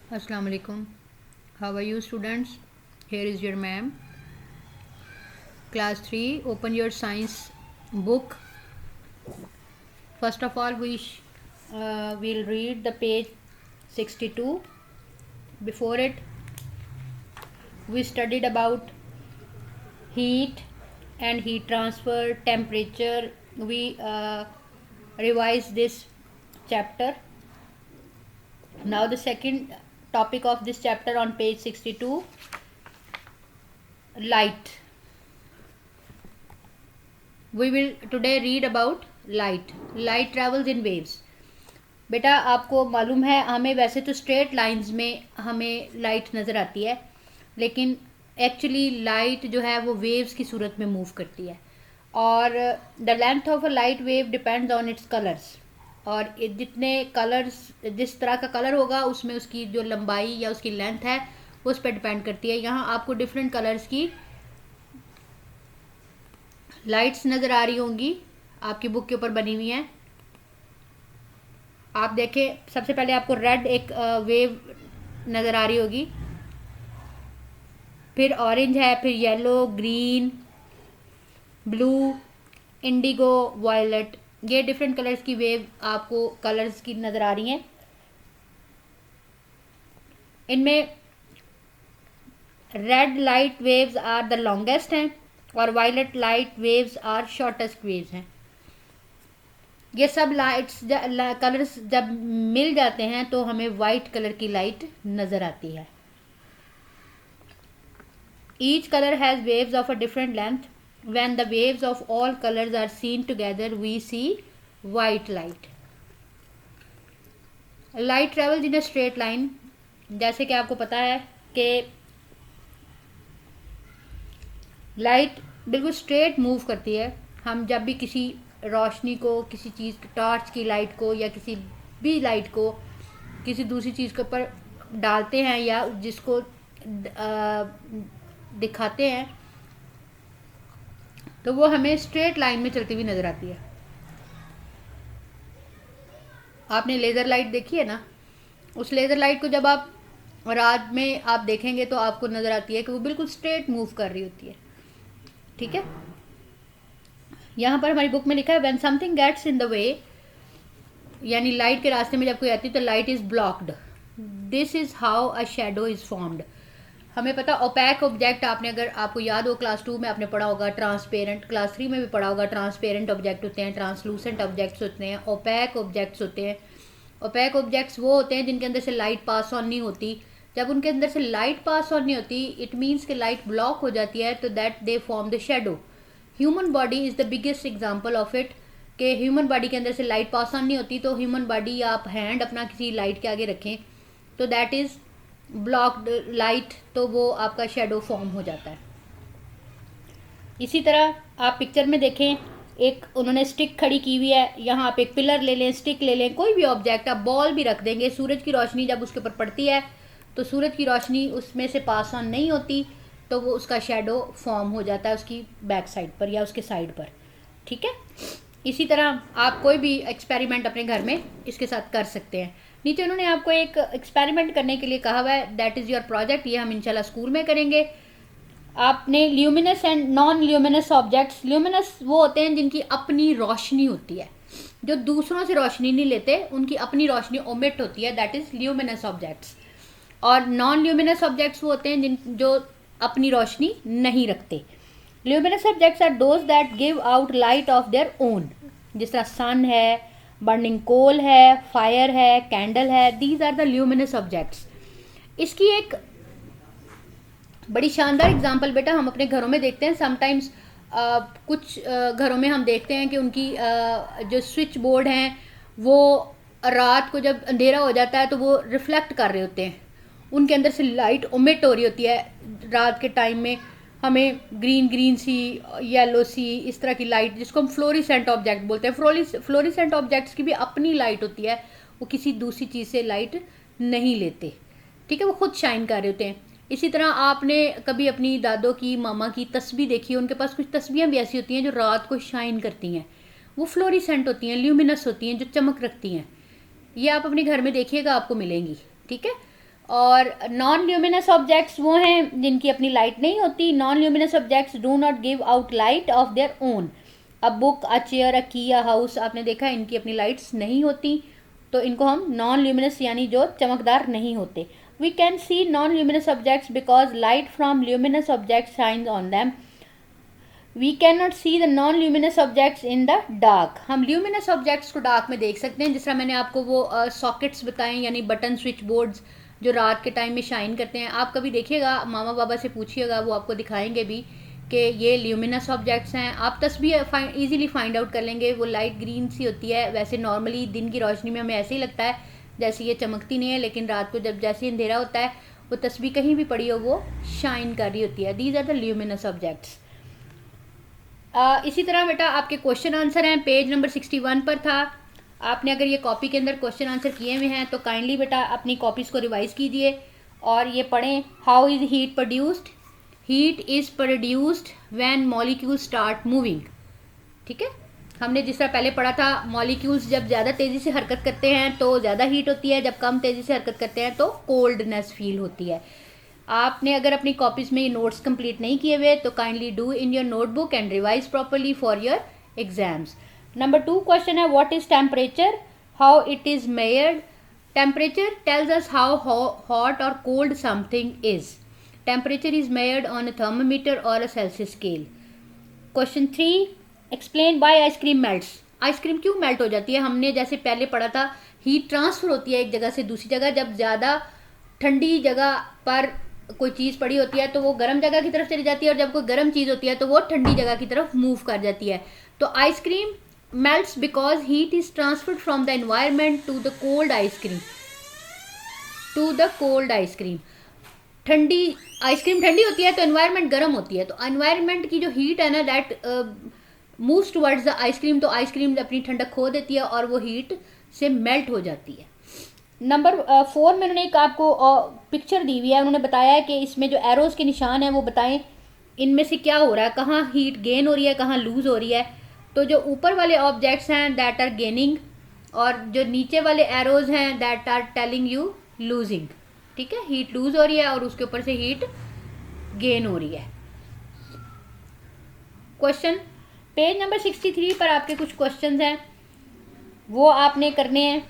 Assalamu alaikum. How are you, students? Here is your ma'am. Class 3. Open your science book. First of all, we'll read the page 62. Before it, we studied about heat and heat transfer, temperature. We revised this chapter. Now the second topic of this chapter on page 62, light. We will today read about light. Light travels in waves. बेटा आपको मालूम है हमें वैसे तो straight lines में हमें light नज़र आती है, लेकिन एक्चुअली लाइट जो है वो वेव्स की सूरत में मूव करती है और the length of a light wave depends on it's colours. और जितने कलर्स, जिस तरह का कलर होगा उसमें उसकी जो लंबाई या उसकी लेंथ है वो उस पर डिपेंड करती है। यहाँ आपको डिफरेंट कलर्स की लाइट्स नज़र आ रही होंगी, आपकी बुक के ऊपर बनी हुई हैं। आप देखें, सबसे पहले आपको रेड एक वेव नज़र आ रही होगी, फिर ऑरेंज है, फिर yellow, green, blue, indigo, violet. ये डिफरेंट कलर्स की वेव आपको कलर्स की नज़र आ रही हैं। इनमें red light waves are the longest हैं और violet light waves are shortest waves हैं। ये सब लाइट्स कलर्स जब मिल जाते हैं तो हमें वाइट कलर की लाइट नज़र आती है। Each colour has waves of a different length. When the waves of all colours are seen together we see white light. Light travels in a straight line. जैसे कि आपको पता है कि लाइट बिल्कुल स्ट्रेट मूव करती है। हम जब भी किसी रोशनी को, किसी चीज़, टॉर्च की लाइट को या किसी भी लाइट को किसी दूसरी चीज़ के ऊपर डालते हैं या जिसको दिखाते हैं तो वो हमें स्ट्रेट लाइन में चलती हुई नज़र आती है। आपने लेज़र लाइट देखी है ना, उस लेज़र लाइट को जब आप रात में आप देखेंगे तो आपको नज़र आती है कि वो बिल्कुल स्ट्रेट मूव कर रही होती है। ठीक है, यहाँ पर हमारी बुक में लिखा है when something gets in the way, यानी लाइट के रास्ते में जब कोई आती है तो light is blocked. This is how a shadow is formed. हमें पता ओपैक ऑब्जेक्ट, आपने अगर आपको याद हो क्लास 2 में आपने पढ़ा होगा ट्रांसपेरेंट, क्लास 3 में भी पढ़ा होगा ट्रांसपेरेंट ऑब्जेक्ट होते हैं, ट्रांसलूसेंट ऑब्जेक्ट्स होते हैं, ओपैक ऑब्जेक्ट्स होते हैं। ओपैक ऑब्जेक्ट्स वो होते हैं जिनके अंदर से लाइट पास ऑन नहीं होती। जब उनके अंदर से लाइट पास ऑन नहीं होती इट मीन्स कि लाइट ब्लॉक हो जाती है, तो that they form the shadow. Human body is the biggest example of it कि ह्यूमन बॉडी के अंदर से लाइट पास ऑन नहीं होती, तो ह्यूमन बॉडी या आप हैंड अपना किसी लाइट के आगे रखें तो दैट इज़ ब्लॉक्ड लाइट, तो वो आपका शेडो फॉर्म हो जाता है। इसी तरह आप पिक्चर में देखें, एक उन्होंने स्टिक खड़ी की हुई है। यहाँ आप एक पिलर ले लें, स्टिक ले लें, कोई भी ऑब्जेक्ट, आप बॉल भी रख देंगे, सूरज की रोशनी जब उसके ऊपर पड़ती है तो सूरज की रोशनी उसमें से पास ऑन नहीं होती, तो वो उसका शेडो फॉर्म हो जाता है उसकी बैक साइड पर या उसके साइड पर। ठीक है, इसी तरह आप कोई भी एक्सपेरिमेंट अपने घर में इसके साथ कर सकते हैं। नीचे उन्होंने आपको एक एक्सपेरिमेंट करने के लिए कहा हुआ है, दैट इज़ योर प्रोजेक्ट। ये हम इंशाल्लाह स्कूल में करेंगे। आपने luminous and non luminous objects, luminous वो होते हैं जिनकी अपनी रोशनी होती है, जो दूसरों से रोशनी नहीं लेते, उनकी अपनी रोशनी ओमिट होती है, दैट इज़ ल्यूमिनस ऑब्जेक्ट्स। और नॉन ल्यूमिनस ऑब्जेक्ट्स वो होते हैं जो अपनी रोशनी नहीं रखते। Luminous objects are those that give out light of their own, जिस तरह सन है, बर्निंग कोल है, फायर है, कैंडल है, these are the luminous objects. इसकी एक बड़ी शानदार एग्जांपल बेटा हम अपने घरों में देखते हैं। समटाइम्स कुछ घरों में हम देखते हैं कि उनकी जो स्विच बोर्ड हैं वो रात को जब अंधेरा हो जाता है तो वो रिफ्लेक्ट कर रहे होते हैं, उनके अंदर से लाइट ओमिट हो रही होती है। रात के टाइम में हमें ग्रीन ग्रीन सी, येलो सी, इस तरह की लाइट, जिसको हम फ्लोरिसेंट ऑब्जेक्ट बोलते हैं। फ्लोरिसेंट ऑब्जेक्ट्स की भी अपनी लाइट होती है, वो किसी दूसरी चीज़ से लाइट नहीं लेते। ठीक है, वो खुद शाइन कर रहे होते हैं। इसी तरह आपने कभी अपनी दादों की, मामा की तस्बीह देखी है, उनके पास कुछ तस्बीहें भी ऐसी होती हैं जो रात को शाइन करती हैं, वो फ्लोरिसेंट होती हैं, ल्यूमिनस होती हैं, जो चमक रखती हैं। ये आप अपने घर में देखिएगा, आपको मिलेंगी। ठीक है, और नॉन ल्यूमिनस ऑब्जेक्ट्स वो हैं जिनकी अपनी लाइट नहीं होती. Non luminous objects do not give out light of their own. A book, a chair, a key, a house, आपने देखा इनकी अपनी लाइट्स नहीं होती, तो इनको हम नॉन ल्यूमिनस यानी जो चमकदार नहीं होते. We can see non luminous objects because light from luminous objects shines on them. We can not see the non luminous objects in the dark. हम ल्यूमिनस ऑब्जेक्ट्स को डार्क में देख सकते हैं, जिस तरह मैंने आपको वो सॉकेट्स बताएं यानी बटन स्विच बोर्ड्स जो रात के टाइम में शाइन करते हैं. आप कभी देखिएगा, मामा बाबा से पूछिएगा, वो आपको दिखाएंगे भी कि ये ल्यूमिनस ऑब्जेक्ट्स हैं. आप तस्वीर ईजिली फाइंड आउट कर लेंगे. वो लाइट ग्रीन सी होती है. वैसे नॉर्मली दिन की रोशनी में हमें ऐसे ही लगता है जैसे ये चमकती नहीं है, लेकिन रात को जब जैसे अंधेरा होता है वो तस्वीर कहीं भी पड़ी हो वो शाइन कर रही होती है. These are the luminous objects. इसी तरह बेटा आपके क्वेश्चन आंसर हैं. पेज नंबर 61 पर था. आपने अगर ये कॉपी के अंदर क्वेश्चन आंसर किए हुए हैं तो काइंडली बेटा अपनी कॉपीज़ को रिवाइज कीजिए और ये पढ़ें. How is heat produced. Heat is produced when molecules start moving. ठीक है, हमने जिस तरह पहले पढ़ा था, मॉलिक्यूल्स जब ज़्यादा तेज़ी से हरकत करते हैं तो ज़्यादा हीट होती है, जब कम तेज़ी से हरकत करते हैं तो कोल्डनेस फील होती है. आपने अगर अपनी कॉपीज़ में ये नोट्स कंप्लीट नहीं किए हुए तो kindly do in your notebook and revise properly for your exams. Number 2 question है, what is temperature, how it is measured. Temperature tells us how hot और cold something is. Temperature is measured on a thermometer और a Celsius scale. Question 3, explain why ice cream melts. Ice cream क्यों melt हो जाती है. हमने जैसे पहले पढ़ा था, हीट ट्रांसफ़र होती है एक जगह से दूसरी जगह. जब ज़्यादा ठंडी जगह पर कोई चीज़ पड़ी होती है तो वो गर्म जगह की तरफ चली जाती है, और जब कोई गर्म चीज़ होती है तो वो ठंडी जगह की तरफ मूव कर जाती है. तो ice cream melts because heat is transferred from the environment to the cold ice cream. ठंडी आइसक्रीम ठंडी होती है तो एनवायरनमेंट गर्म होती है, तो एनवायरनमेंट की जो हीट है ना that moves towards the ice cream. तो आइसक्रीम अपनी ठंडक खो देती है और वो हीट से मेल्ट हो जाती है. नंबर 4 में उन्होंने एक आपको पिक्चर दी हुई है. उन्होंने बताया है कि इसमें जो एरोज़ के निशान हैं वो बताएं इनमें से क्या हो रहा है, कहाँ हीट गेन हो रही है, कहाँ लूज़ हो रही है. तो जो ऊपर वाले ऑब्जेक्ट्स हैं दैट आर गेनिंग, और जो नीचे वाले एरोज़ हैं that are telling you losing. ठीक है, हीट लूज़ हो रही है और उसके ऊपर से हीट गेन हो रही है. क्वेश्चन पेज नंबर 63 पर आपके कुछ क्वेश्चंस हैं, वो आपने करने हैं.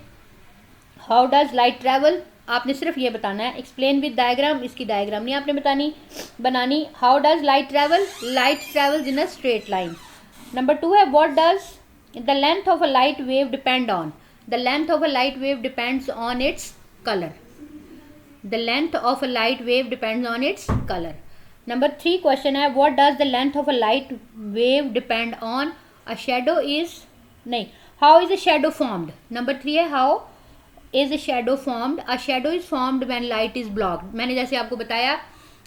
हाउ डज लाइट ट्रैवल, आपने सिर्फ ये बताना है. एक्सप्लेन विद डायग्राम, इसकी डायग्राम नहीं आपने बनानी. How does light travel, light travels in a straight line. Number 2 है, what does the length of a light wave depend on. The length of a light wave depends on its colour. The length of a light wave depends on its colour. Number 3 question है, what does the length of a light wave depend on. A shadow is नहीं, how is a shadow formed. Number 3 है, how is a shadow formed. A shadow is formed when light is blocked. मैंने जैसे आपको बताया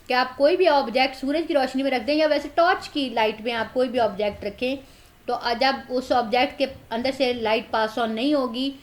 कि आप कोई भी ऑब्जेक्ट सूरज की रोशनी में रख दें या वैसे टॉर्च की लाइट में आप कोई भी ऑब्जेक्ट रखें, तो जब उस ऑब्जेक्ट के अंदर से लाइट पास ऑन नहीं होगी,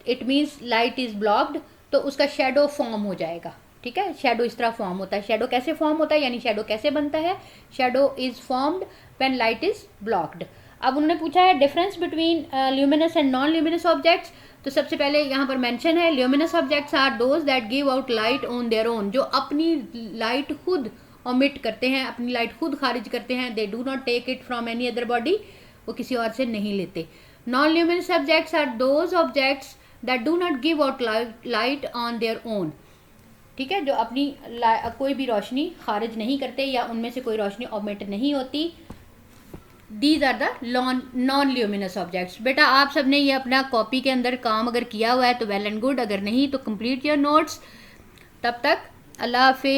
it means light is blocked, तो उसका शेडो फॉर्म हो जाएगा. ठीक है, शेडो इस तरह फॉर्म होता है. शेडो कैसे फॉर्म होता है यानी शेडो कैसे बनता है. Shadow is formed when light is blocked. अब उन्होंने पूछा है difference between luminous and non luminous objects. तो सबसे पहले यहाँ पर मेंशन है, luminous objects are those that give out light on their own. जो अपनी लाइट खुद ओमिट करते हैं, अपनी लाइट खुद खारिज करते हैं. They do not take it from any other body, वो किसी और से नहीं लेते. Non luminous objects are those objects that do not give out light on their own. ठीक है, जो अपनी कोई भी रोशनी खारिज नहीं करते या उनमें से कोई रोशनी ओमिट नहीं होती. These are the non luminous objects. बेटा आप सब ने ये अपना कॉपी के अंदर काम अगर किया हुआ है तो वेल एंड गुड, अगर नहीं तो कंप्लीट योर नोट्स. तब तक अल्लाह हाफिज़.